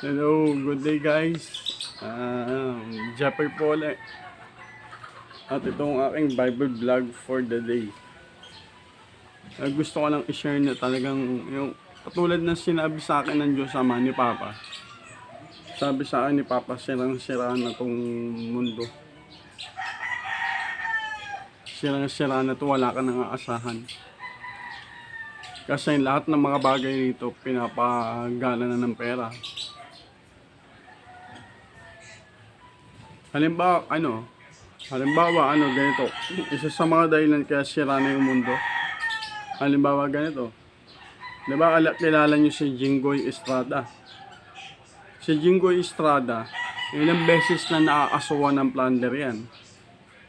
Hello, good day guys. Jeffrey po ulit. At itong aking Bible vlog for the day. Gusto ko lang i-share na talagang yung katulad ng sinabi sa akin ng Diyos Ama ni Papa. Sabi sa akin ni Papa, sirang-sira na tong mundo. Sirang-sira na to, wala ka nang aasahan. Kasi lahat ng mga bagay dito pinapagala na ng pera. Halimbawa, ganito. Isa sa mga dahilan kaya sira na yung mundo. Halimbawa, ganito. Diba, kilala nyo si Jinggoy Estrada? Si Jinggoy Estrada, ilang beses na naaasuhan ng plunder yan.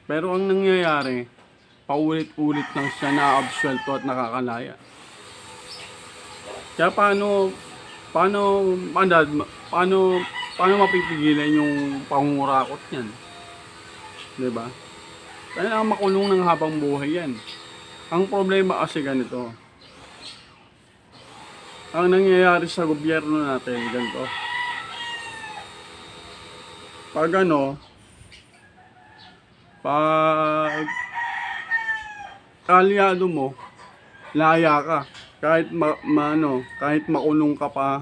Pero ang nangyayari, paulit-ulit lang siya na-absuelto at nakakalaya. Kaya paano mapipigilan yung pangungurakot niyan? Diba? Kailangan makulong ng habang buhay yan. Ang problema kasi ganito. Ang nangyayari sa gobyerno natin, ganito. Pag kalyado mo, laya ka. Kahit makulong ka pa,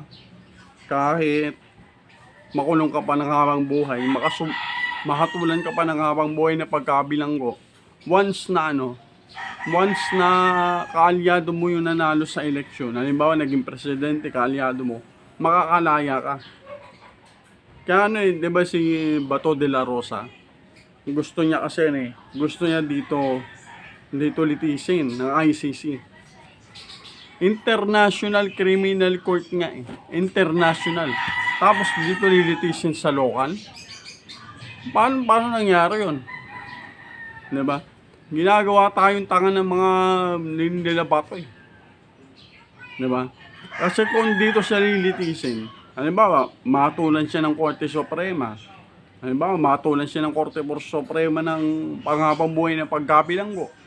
kahit makulong ka pa ng habang buhay, mahatulan ka pa ng habang buhay na pagkabilanggo. Once na kaalyado mo yung nanalo sa eleksyon, halimbawa naging presidente, kaalyado mo, makakalaya ka. Kaya diba si Bato de la Rosa, gusto niya dito litisin ng ICC. International Criminal Court nga international. Tapos dito lilitisin sa local. Paano nangyari yun? Diba? Ginagawa tayong tanga ng mga nilalabato eh. Diba? Kasi kung dito siya lilitisin, halimbawa, matulan siya ng Korte Suprema. Halimbawa, matulan siya ng Korte Suprema ng panghabang buhay na pagkabilanggo.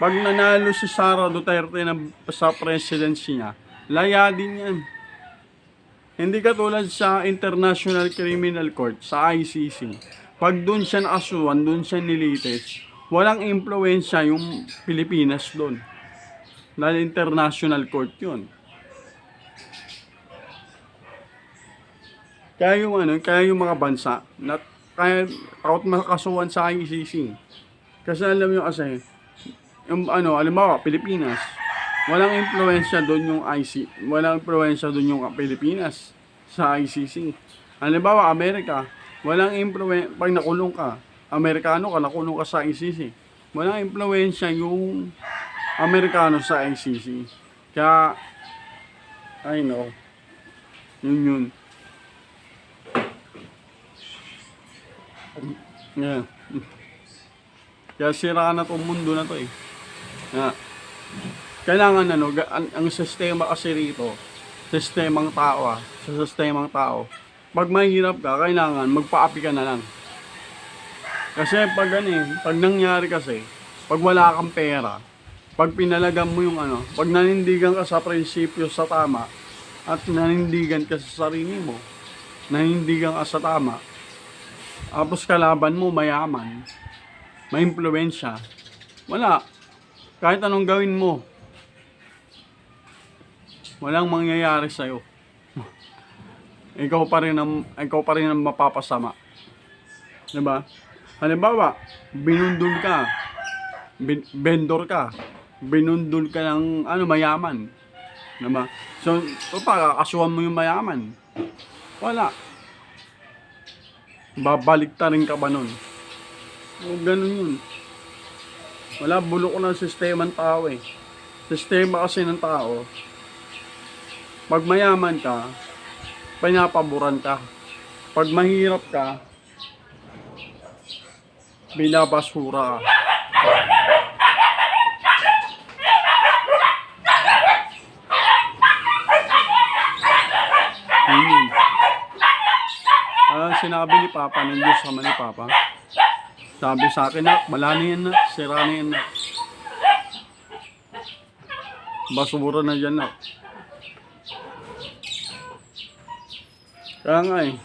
Pag nanalo si Sara Duterte sa presidency niya, laya din yan. Hindi katulad sa International Criminal Court, sa ICC. Pag doon siya naasuhan, doon siya nilitis, walang impluensya yung Pilipinas doon. Dahil International Court yun. Kaya yung mga bansa, kaya takot makasuhan sa ICC. Kasi alam nyo kasi, halimbawa, Pilipinas, walang impluensya doon yung Pilipinas sa ICC. Halimbawa, Amerika, walang impluensya, pag nakulong ka, Amerikano ka, nakulong ka sa ICC. Walang impluensya yung Amerikano sa ICC. Kaya, yun. Yeah. Kaya sira na tong mundo na to eh. Kailangan ang sistema kasi rito, sistemang tao sa sistemang tao. Pag mahirap ka, kailangan magpaapi ka na lang. Kasi pag nangyari kasi, pag wala kang pera, pag pinalagam mo yung pag nanindigan ka sa prinsipyo sa tama, at nanindigan ka sa sarili mo, nanindigan ka sa tama, tapos kalaban mo mayaman, may impluensya, wala. Kahit anong gawin mo, walang mangyayari sa'yo. Ikaw pa rin ang mapapasama. Diba? Halimbawa, binundol ka, vendor ka, binundol ka ng mayaman. Diba? So kakasuhan mo yung mayaman. Wala. Babalik ta rin ka ba nun? Ganun yun. Wala, bulok ng sistema ng tao eh. Sistema kasi ng tao, pag mayaman ka, pinapaboran ka. Pag mahirap ka, binabasura ka. Sinabi ni Papa, ng Diyos Ama ni Papa, sabi sa akin wala na yan sira na yan basura na dyan Kaya nga eh,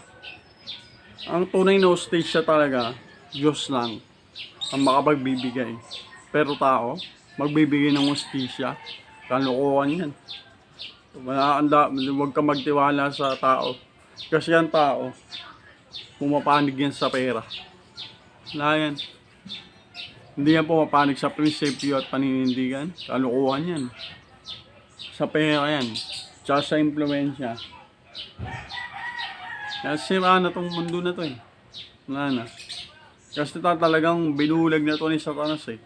ang tunay na hostisya talaga, Diyos lang ang makapagbibigay. Pero tao, magbibigay ng hostisya, kalokohan yan. Huwag ka magtiwala sa tao. Kasi ang tao, pumapanig yan sa pera. Wala yan. Hindi yan pumapanig sa prinsipyo at paninindigan. Kalokohan yan. Sa pera yan. Tsaka sa impluensya. Kaya sira na tong mundo na to eh. Wala na. Kasi talagang binulag na to ni Satanas eh.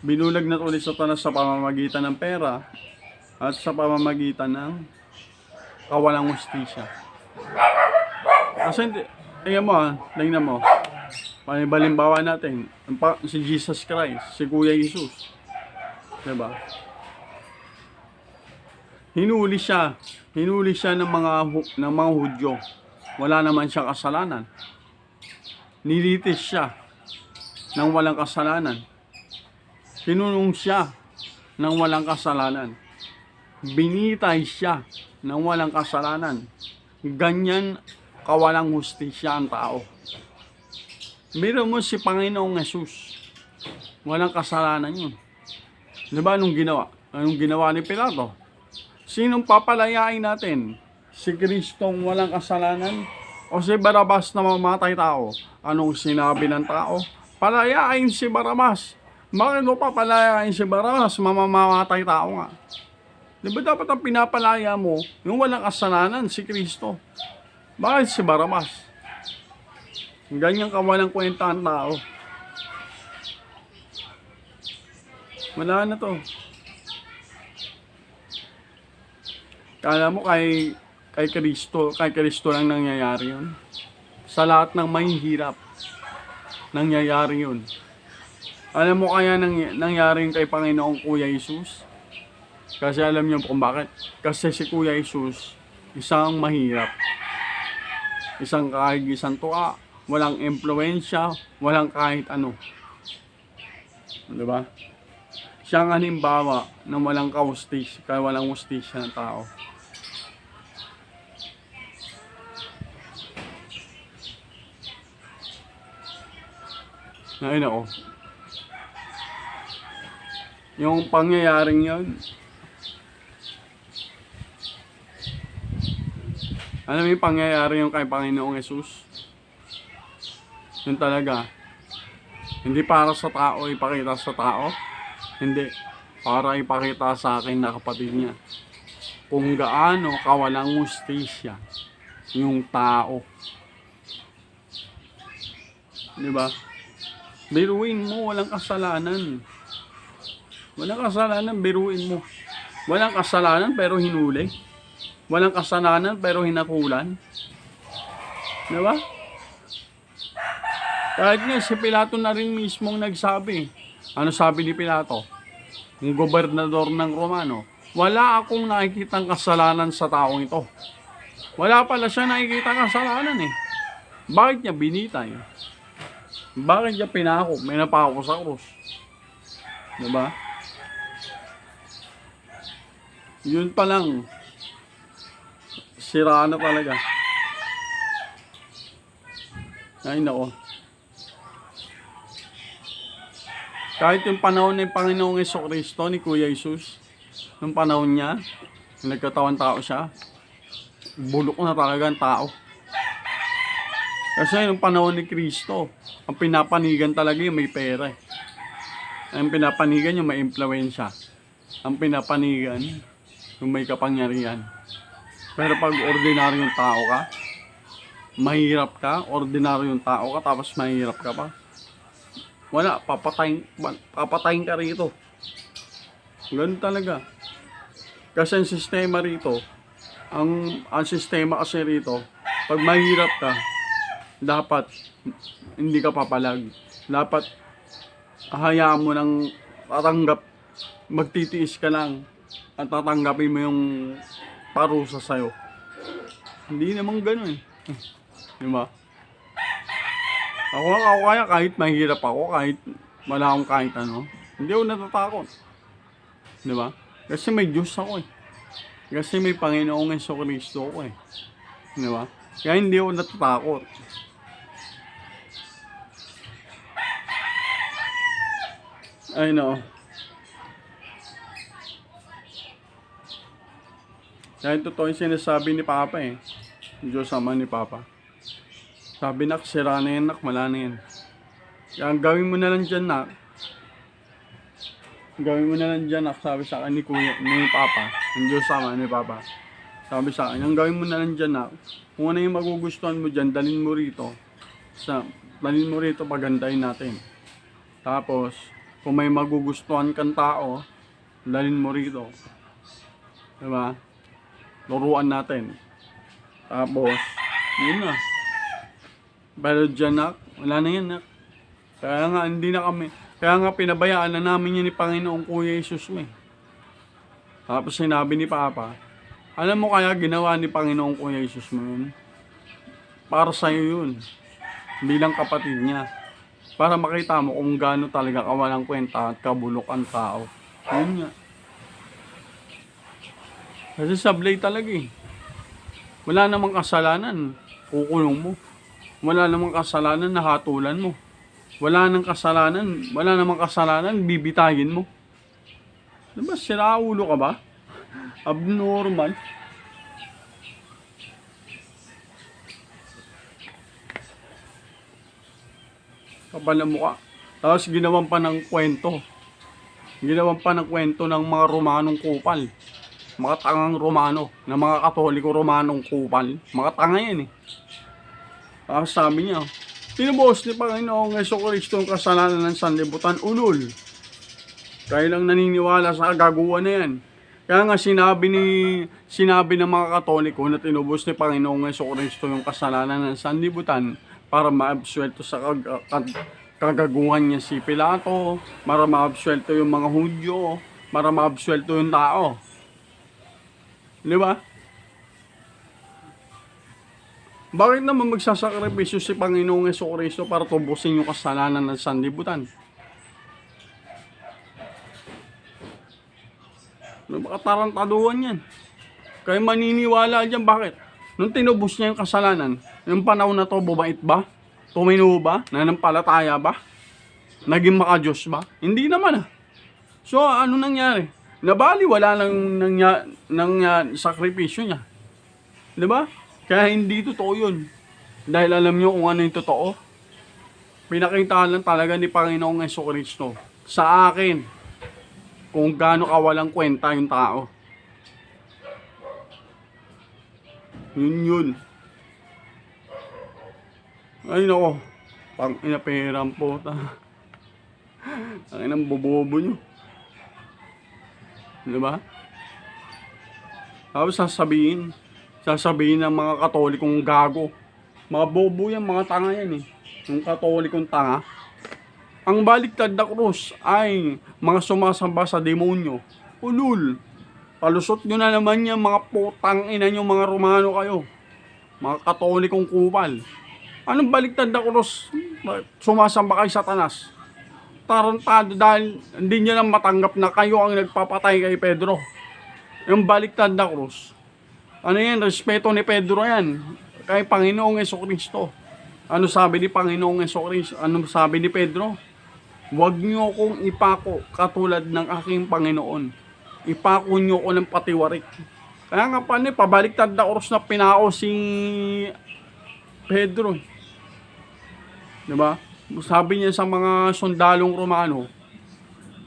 Binulag na to ni Satanas sa pamamagitan ng pera at sa pamamagitan ng kawalang hustisya. Kasi tingnan mo, balimbawa natin, si Jesus Christ, si Kuya Jesus. Diba? Hinuli siya ng mga Hudyo. Wala naman siyang kasalanan. Nilitis siya ng walang kasalanan. Kinulong siya ng walang kasalanan. Binitay siya ng walang kasalanan. Ganyan kawalang hustisya ang tao. Biro mo si Panginoong Jesus. Walang kasalanan yun. Diba anong ginawa? Anong ginawa ni Pilato? Sinong papalayain natin? Si Kristong walang kasalanan? O si Barabas na mamatay tao? Anong sinabi ng tao? Palayain si Barabas. Bakit mo papalayain si Barabas? Mamamatay tao nga. Di ba dapat ang pinapalaya mo, yung walang kasalanan, si Kristo? Bakit si Barabas? Ganyan ka walang kwenta ang tao. Wala na to. Kala mo kay Kristo lang nangyayari yun. Sa lahat ng mahihirap, nangyayari yun. Alam mo kaya nangyari kay Panginoong Kuya Jesus? Kasi alam niyo kung bakit? Kasi si Kuya Jesus, isang mahirap. Isang kahigisang tuwa, walang impluensya, walang kahit ano. Diba? Siyang halimbawa ng walang walang hustisya ng tao. Ayun ako. Yung pangyayaring yun, alam mo yung pangyayari yung kay Panginoong Jesus? Yun talaga. Hindi para sa tao, ipakita sa tao. Hindi. Para ipakita sa akin na kapatid niya. Kung gaano kawalang hustisya yung tao. Diba? Biruin mo, walang kasalanan. Walang kasalanan, biruin mo. Walang kasalanan pero hinuli. Walang kasalanan pero hinakulan. Diba? Kahit nga si Pilato na rin mismong nagsabi. Ano sabi ni Pilato? Yung gobernador ng Romano. Wala akong nakikitang kasalanan sa taong ito. Wala pala siya nakikitang kasalanan eh. Bakit niya binitay? Bakit niya pinako? May napako sa krus. Diba? Yun pa lang, sira na talaga. Ay nako. Kahit yung panahon ng Panginoong Jesucristo ni Kuya Jesus, yung panahon niya, nagkatawan tao siya, bulok na talaga ang tao. Kasi yung panahon ni Kristo, ang pinapanigan talaga yung may pera. Ang pinapanigan yung may impluensya. Ang pinapanigan yung may kapangyarihan. Pero pag ordinaryong tao ka, mahirap ka, ordinaryong tao ka, tapos mahirap ka pa. Wala, papatayin ka rito. Ganun talaga. Kasi ang sistema rito, ang sistema kasi rito, pag mahirap ka, dapat hindi ka papalag. Dapat hayaan mo ng tatanggap, magtitiis ka lang at tatanggapin mo yung parusa sa'yo. Hindi naman ganun eh. Diba? Ako kaya kahit mahirap ako, kahit wala akong kahit ano, hindi ako natatakot. Diba? Kasi may Diyos ako eh. Kasi may Panginoong Jesucristo ko eh. Di ba? Kaya hindi ako natatakot. I know. Kaya totoo yung sinasabi ni Papa eh. Diyos Ama ni Papa. Sabi nak, sira na yan nak, wala na yan. Kaya ang gawin mo na lang dyan nak. Gawin mo na lang dyan nak, sabi sa akin ni Kuya, ni Papa. Ang Diyos Ama ni Papa. Sabi sa akin, ang gawin mo na lang dyan nak. Kung ano yung magugustuhan mo dyan, dalhin mo rito. Dalhin mo rito, pagandahin natin. Tapos, kung may magugustuhan kang tao, dalhin mo rito. Diba? Luruan natin. Tapos, yun na. Pero dyan nak, wala na yan nak. Kaya nga, hindi na kami. Kaya nga, pinabayaan na namin yan ni Panginoong Kuya Jesus mo eh. Tapos sinabi ni Papa, alam mo kaya ginawa ni Panginoong Kuya Jesus mo yun? Para sa'yo yun. Bilang kapatid niya. Para makita mo kung gaano talaga kawalang kwenta at kabulok ang tao. Yun nga. Kasi sablay talaga eh. Wala namang kasalanan, kukulong mo. Wala namang kasalanan, nahatulan mo. Wala namang kasalanan, bibitayin mo. Diba, siraulo ka ba? Abnormal. Kapal na mukha. Tapos ginawan pa ng kwento. Ginawan pa ng kwento ng mga Romanong kupal. Mga tangang Romano, na mga Katoliko Romanong kupal. Mga tanga yan eh. Tapos sabi niya, pinubuhos ni Panginoong Jesucristo ang kasalanan ng sanlibutan, ulol. Kaya lang naniniwala sa kagaguhan na yan. Kaya nga sinabi ng mga Katoliko na tinubos ni Panginoong Jesucristo yung kasalanan ng sanlibutan para maabsuelto sa kagaguhan niya si Pilato, para maabsuelto yung mga Hudyo, para maabsuelto yung tao. Di ba? Bakit naman magsasakripisyo si Panginoong Jesucristo para tubusin yung kasalanan ng sanlibutan? Nakatarantaduhan yan. Kaya maniniwala dyan, bakit? Nung tinubos niya yung kasalanan, yung panahon na to, bumait ba? Tumino ba? Nanampalataya ba? Naging makadiyos ba? Hindi naman ah. So, ano nangyari? Nabali, wala nang sakripisyo niya. Diba? Kaya hindi totoo yun. Dahil alam nyo kung ano yung totoo. Pinakita lang talaga ni Panginoong Jesucristo sa akin kung gaano kawalang kwenta yung tao. Yun. Ay nako, pang inaperang po ta. Ang inang bobobo nyo. Diba? Tapos sasabihin ng mga Katolikong gago. Mga bobo yan, mga tanga yan eh. Yung Katolikong tanga. Ang baliktad na krus ay mga sumasamba sa demonyo. Ulul. Palusot nyo na naman yan, mga putang ina nyo, mga Romano kayo. Mga Katolikong kupal. Anong baliktad na krus? Sumasamba kay Satanas. Tarantado dahil hindi niya lang matanggap na kayo ang nagpapatay kay Pedro. Yung baliktad na krus. Ano yan? Respeto ni Pedro yan. Kay Panginoong Jesucristo. Ano sabi ni Panginoong Jesucristo? Ano sabi ni Pedro? Huwag niyo akong ipako katulad ng aking Panginoon. Ipako niyo ako ng patiwarik. Kaya nga pa pabaliktad na krus na pinao si Pedro. Diba? Sabi niya sa mga sundalong Romano,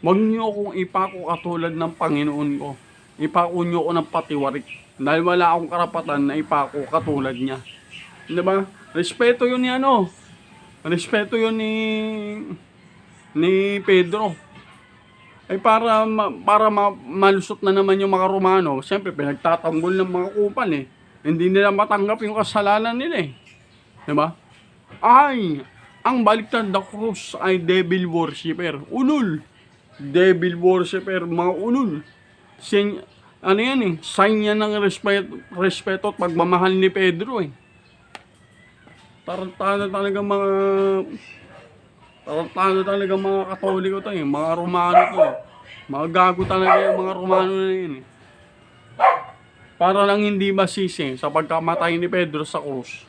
huwag niyo akong ipako katulad ng Panginoon ko. Ipako niyo ako ng patiwarik. Dahil wala akong karapatan na ipako katulad niya. Diba? Respeto yun ni ano. Respeto yun ni Pedro. Ay para malusot na naman yung mga Romano. Siyempre pinagtatanggol ng mga kupal eh. Hindi nila matanggap yung kasalanan nila eh. Diba? Ay, ang baliktad na krus ay devil worshipper. Ulul. Devil worshipper, mga ulul. Ano yan eh, sign yan ng respeto at pagmamahal ni Pedro eh. Tarantado talaga mga Katoliko to eh, mga Romano to eh. Mga gago talaga yung mga Romano na yun eh. para lang hindi masisi sa pagkamatay ni Pedro sa krus.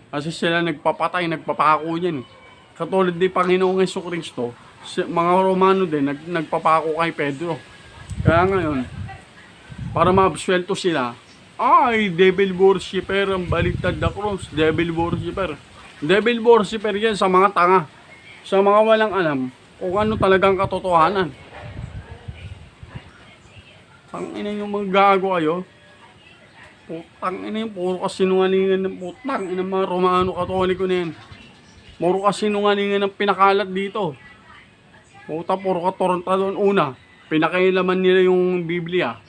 Kasi sila nagpapatay, nagpapako niyan. Katulad ni Panginoong Jesucristo, mga Romano din nagpapako kay Pedro. Kaya ngayon, para maabsuelto sila, ay, devil worshiper, ang baliktad na cross, devil worshiper. Devil worshiper yan sa mga tanga, sa mga walang alam kung ano talagang katotohanan. Tangina yung mga gago kayo. Putang ina yung puro kasinungalingan ng putang ina mga Romano Katoliko na yan. Puro kasinungalingan ng pinakalat dito. Puro katoranta doon una. Pinakailaman nila yung Biblia.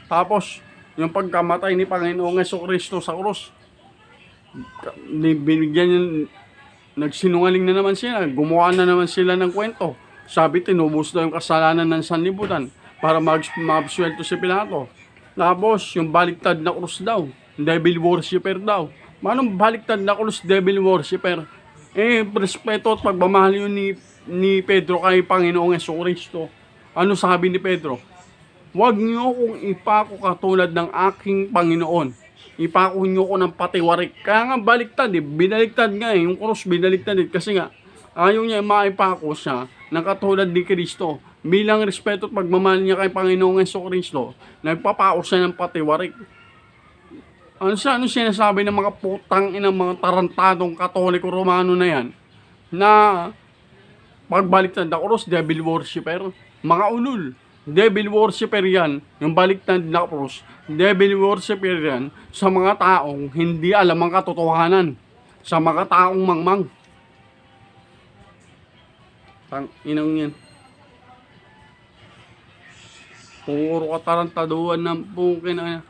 Tapos, yung pagkamatay ni Panginoong Jesucristo sa krus, binigyan yung nagsinungaling na naman sila. Gumawa na naman sila ng kwento. Sabi, tinubos daw yung kasalanan ng sanlibutan para maabsuelto si Pilato. Tapos, yung baliktad na krus daw, devil worshiper daw. Manong baliktad na krus, devil worshiper? Respeto at pagmamahal yun ni Pedro kay Panginoong Jesucristo. Ano sabi ni Pedro? Huwag niyo kong ipako katulad ng aking Panginoon. Ipako niyo ko ng patiwarik. Kaya nga baliktad binaliktad nga yung krus binaliktad kasi nga ayaw niya maipako siya ng katulad ni Kristo. Bilang respeto at pagmamahal niya kay Panginoong Jesucristo, nagpapako siya ng patiwarik. Ano sinasabi ng mga putang inang mga tarantadong Katoliko Romano na yan? Na pagbaliktad na krus, devil worshiper, mga ulul. Devil worshiper yan, yung baliktad na krus, devil worshiper yan sa mga taong hindi alam ang katotohanan, sa mga taong mangmang. Inang yan. Puro katarantaduan ng pukin na.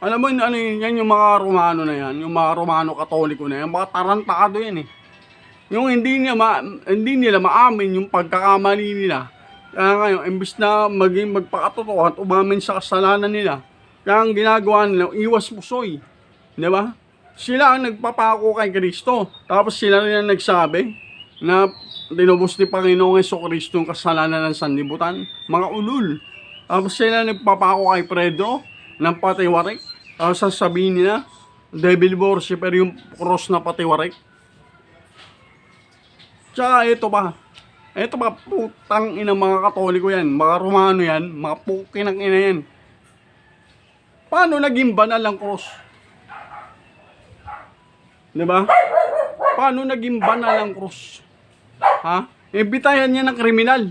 Alam mo ano yan yung mga Romano na yan, yung mga Romano Katoliko na yan, mga tarantado yan eh. Yung hindi nila maamin yung pagkakamali nila. Kaya ngayon, imbis na magpakatotoo at umamin sa kasalanan nila, kaya ang ginagawa nila, iwas pusoy. Di ba? Sila ang nagpapako kay Kristo. Tapos sila rin ang nagsabi na tinubos ni Panginoong Jesucristo yung kasalanan ng sanlibutan. Mga ulul. Tapos sila nagpapako kay Pedro ng patiwarik. Tapos sasabihin nila, devil worshiper yung cross na patiwarik. Tsaka ito pa, putang ina mga Katoliko yan, mga Romano yan, mga pukinang ina yan. Paano naging banal ang cross? Diba? Paano naging banal ang cross? Ha? Bitayan niya ng kriminal.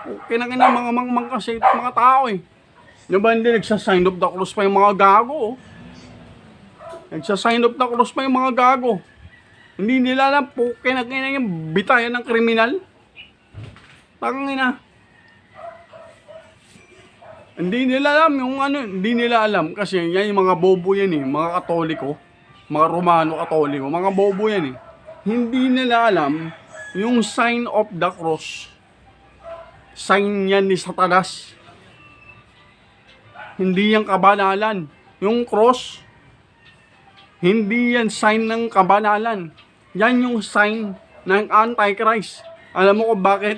Pukinang ina mga mangmang kasi mga tao eh. Diba hindi nagsasign of the cross pa yung mga gago? Nagsasign of the cross pa yung mga gago. Hindi nila alam po, kinakina yung bitayan ng kriminal. Tangina. Hindi nila alam yung hindi nila alam kasi yan yung mga bobo yan eh, mga Katoliko, mga Romano Katoliko, mga bobo yan eh. Hindi nila alam yung sign of the cross. Sign yan ni Satanas. Hindi yan kabanalan. Yung cross, hindi yan sign ng kabanalan. Yan yung sign ng Antichrist. Alam mo kung bakit?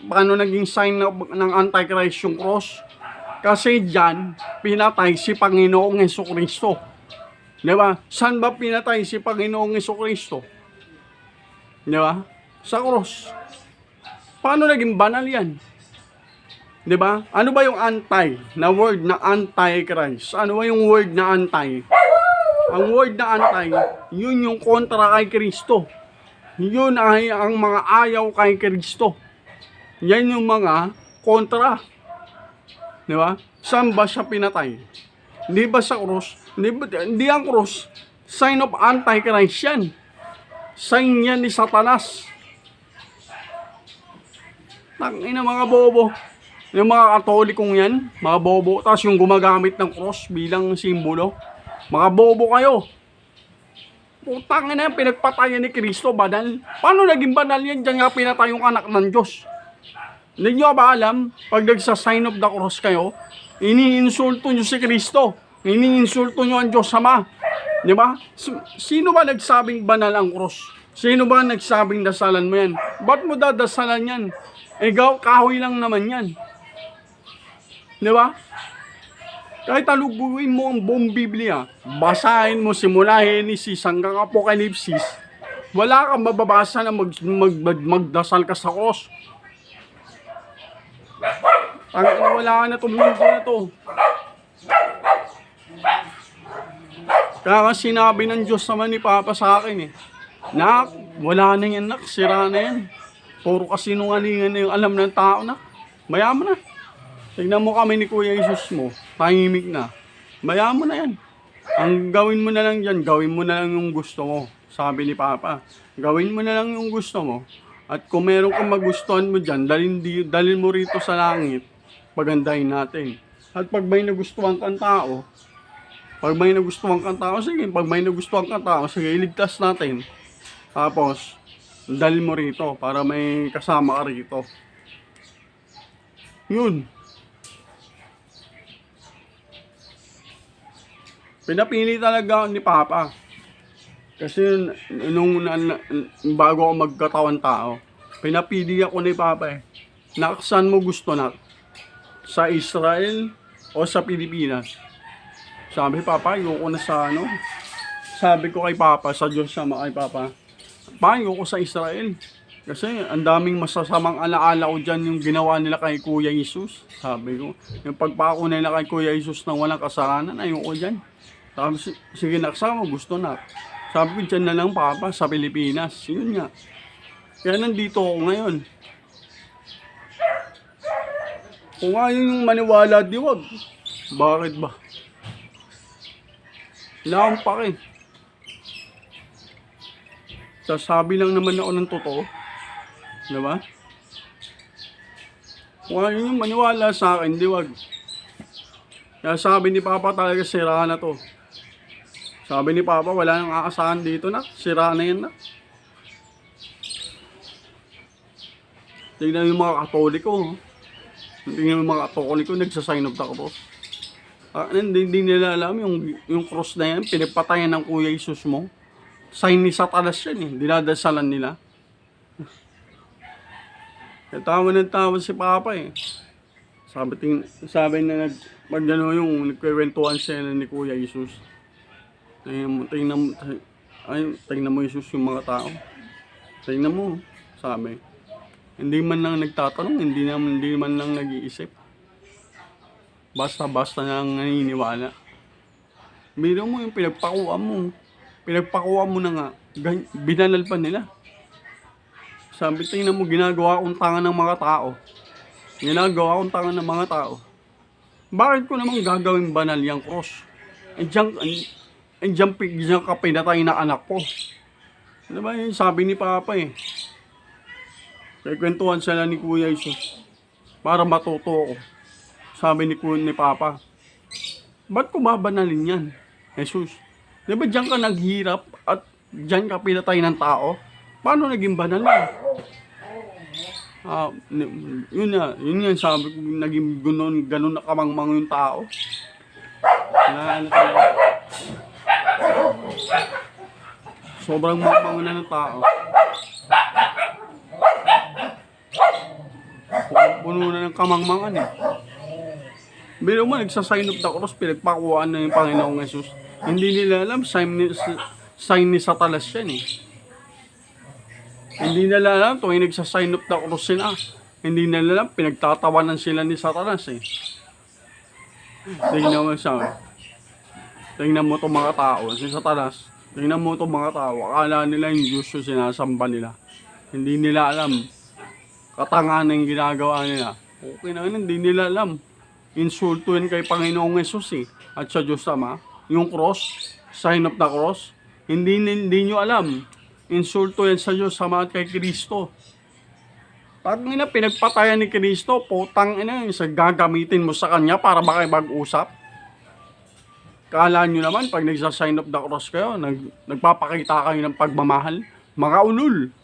Paano naging sign ng Antichrist yung cross? Kasi dyan, pinatay si Panginoong Jesucristo. Diba? Saan ba pinatay si Panginoong Jesucristo? Diba? Sa cross. Paano naging banal yan? Diba? Ano ba yung anti? Na word na Antichrist? Ano ba yung word na anti? Ang word na anti, yun yung kontra kay Kristo. Yun ay ang mga ayaw kay Kristo. Yan yung mga kontra. Di ba? Saan ba siya pinatay? Di ba sa krus? Hindi ang krus. Sign of Antichrist yan. Sign yan ni Satanas. Tangina mga bobo. Yung mga Katolikong yan, mga bobo. Tapos yung gumagamit ng cross bilang simbolo. Mga bobo kayo. Putang ina yan, pinagpatayan ni Kristo, banal. Paano naging banal yan? Diyan nga pinatay yung anak ng Diyos. Hindi nyo ba alam, pag nagsa-sign of the cross kayo, iniinsulto nyo si Kristo. Iniinsulto nyo ang Diyos Ama. Di ba? Sino ba nagsabing banal ang cross? Sino ba nagsabing dasalan mo yan? Ba't mo dadasalan yan? Kahoy lang naman yan. Di ba? Kahit taluguin mo ang buong Biblia, basahin mo simula Genesis hanggang Apokalipsis, wala kang mababasa na magdasal ka sa cross. Wala ka na itong mundo na to. Kaya sinabi ng Diyos naman ni Papa sa akin Nak, wala na yan, nak, sira na yan. Puro kasinungalingan na yung alam ng tao, nak. Mayaman na. Tignan mo kami ni Kuya Jesus mo, tahimik na. Bayaan mo na yan. Ang gawin mo na lang dyan, gawin mo na lang yung gusto mo. Sabi ni Papa, gawin mo na lang yung gusto mo. At kung meron kang magustuhan mo dyan, dalhin mo rito sa langit, pagandahin natin. At pag may nagustuhan kang tao, sige, pag may nagustuhan kang tao, sige, iligtas natin. Tapos, dalhin mo rito para may kasama ka rito. Yun. Pinapili talaga ni Papa. Kasi bago ako magkatawan tao, pinapili ako ni Papa Saan mo gusto na? Sa Israel o sa Pilipinas? Sabi Papa, ayoko na sa Sabi ko kay Papa, sa Diyos sama kay Papa, ayoko sa Israel. Kasi ang daming masasamang alaala ko dyan yung ginawa nila kay Kuya Jesus. Sabi ko, yung pagpako nila kay Kuya Jesus nang walang kasalanan, ayoko dyan. Sabi, sige naksama, gusto na. Sabi ko dyan na lang Papa, sa Pilipinas. Yun nga. Kaya nandito ako ngayon. Kung ayaw yung maniwala, diwag. Bakit ba? Wala akong pake. Sasabi lang naman ako ng totoo. Diba? Kung ayaw yung maniwala sa akin, diwag. Kaya sabi ni Papa talaga, sira na to. Sabi ni Papa, wala nang aasahan dito na. Sira na yan na. Tingnan yung mga Katoliko. Tingnan yung mga Katoliko, nagsasign of the cross. Hindi nila alam yung cross na yan, pinipatayan ng Kuya Jesus mo. Sign ni Satanas yan dinadasalan nila. Tawa ng tawa si Papa Sabi na nagkwentuhan siya ni Kuya Jesus. Tingnan mo Jesus yung mga tao. Tingnan mo, sabi. Hindi man lang nagtatanong, hindi man lang nag-iisip. Basta na lang naniniwala. Biro mo yung pinagpakuan mo. Pinagpakuan mo na nga, binalal pa nila. Sabi, tingnan mo, ginagawa akong tanga ng mga tao. Ginagawa akong tanga ng mga tao. Bakit ko naman gagawin banal yung cross? Diyan ka pinatay na anak ko. Diba yun? Sabi ni Papa Kwentuhan sila ni Kuya Jesus. Para matuto ko. Sabi ni Papa, ba't ko babanalin yan, Jesus? Diba diyan ka naghirap at diyan ka pinatay ng tao? Paano naging banal yan? Yun nga, sabi ko, naging ganun na kamangmang yung tao. Sobrang mangmang na ng tao. Puno na ng kamangmangan Pero mo, nagsasign of the cross, pinagpakuhaan na yung Panginoong Jesus. Hindi nila alam, sign ni Satanas yan Hindi nila alam, tuwing nagsasign of the cross sila, hindi nila alam, pinagtatawanan sila ni Satanas Tingnan mo itong mga tao, si Satanas, tingnan mo itong mga tao, akala nila yung Diyos yung sinasamba nila. Hindi nila alam, katangahan yung ginagawa nila. Okay na hindi nila alam. Insulto yun kay Panginoong Jesus at sa Diyos Ama. Yung cross, sign of the cross, hindi nyo alam. Insulto yan sa Diyos Ama at kay Kristo. Tangina, pinagpatayan ni Kristo, putang ina, gagamitin mo sa Kanya para makipag-usap. Kala nyo naman, pag nagsa-sign of the cross kayo, nagpapakita kayo ng pagmamahal, mga ulul.